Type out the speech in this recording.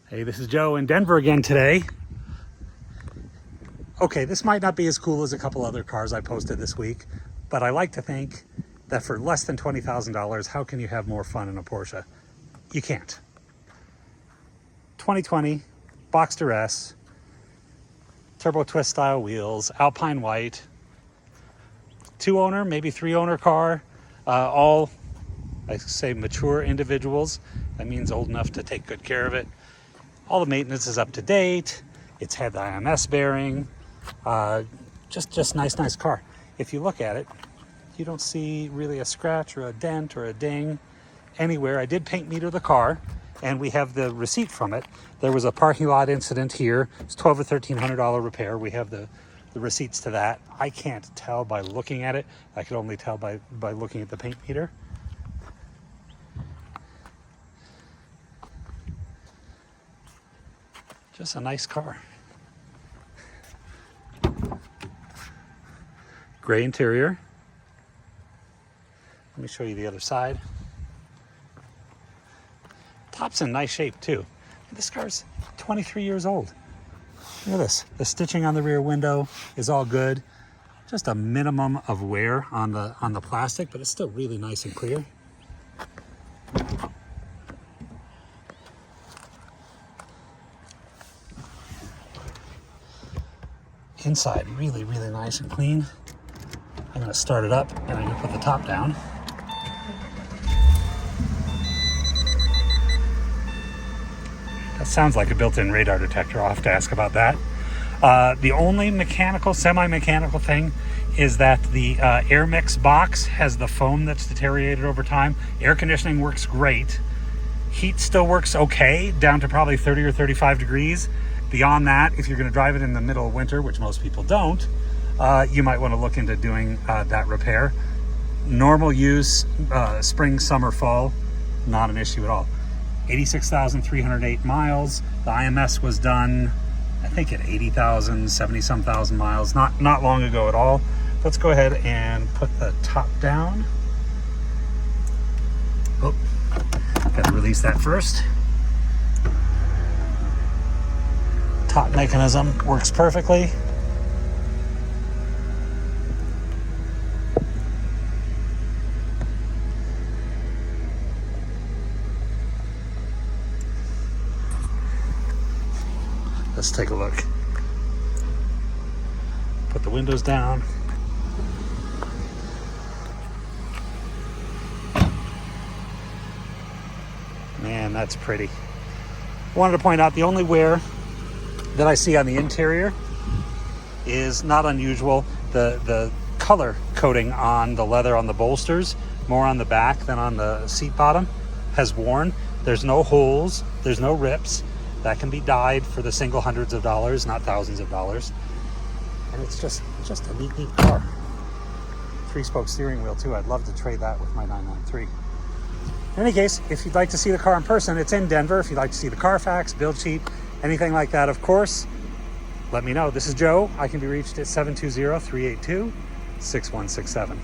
Hey, this is Joe in Denver again today. Okay, this might not be as cool as a couple other cars I posted this week, but I like to think that for less than $20,000, how can you have more fun in a Porsche? You can't. 2020 Boxster S, turbo twist style wheels, Alpine white, 2-owner, maybe 3-owner car, all, I say, mature individuals. That means old enough to take good care of it. All the maintenance is up to date. It's had the IMS bearing. Just nice car. If you look at it, you don't see really a scratch or a dent or a ding anywhere. I did paint meter the car, and we have the receipt from it. There was a parking lot incident here. It's $1,200 or $1,300 repair. We have the receipts to that. I can't tell by looking at it. I could only tell by looking at the paint meter. Just a nice car. Gray interior. Let me show you the other side. Top's in nice shape too. This car's 23 years old. Look at this. The stitching on the rear window is all good. Just a minimum of wear on the plastic, but it's still really nice and clear. Inside, really nice and clean. I'm going to start it up and I'm going to put the top down. That sounds like a built-in radar detector. I'll have to ask about that. The only semi-mechanical thing is that the air mix box has the foam that's deteriorated over time. Air conditioning works great. Heat still works okay, down to probably 30 or 35 degrees. Beyond that, if you're going to drive it in the middle of winter, which most people don't, you might want to look into doing that repair. Normal use, spring, summer, fall, not an issue at all. 86,308 miles. The IMS was done, I think, at 80,000, 70-some thousand miles. Not long ago at all. Let's go ahead and put the top down. Oh, gotta release that first. Top mechanism works perfectly. Let's take a look. Put the windows down. Man, that's pretty. I wanted to point out the only wear that I see on the interior is not unusual. The color coating on the leather on the bolsters, more on the back than on the seat bottom, has worn. There's no holes, there's no rips. That can be dyed for the single hundreds of dollars, not thousands of dollars. And it's just a neat car. 3-spoke steering wheel too. I'd love to trade that with my 993. In any case, if you'd like to see the car in person, it's in Denver. If you'd like to see the Carfax, build sheet, anything like that, of course, let me know. This is Joe. I can be reached at 720-382-6167.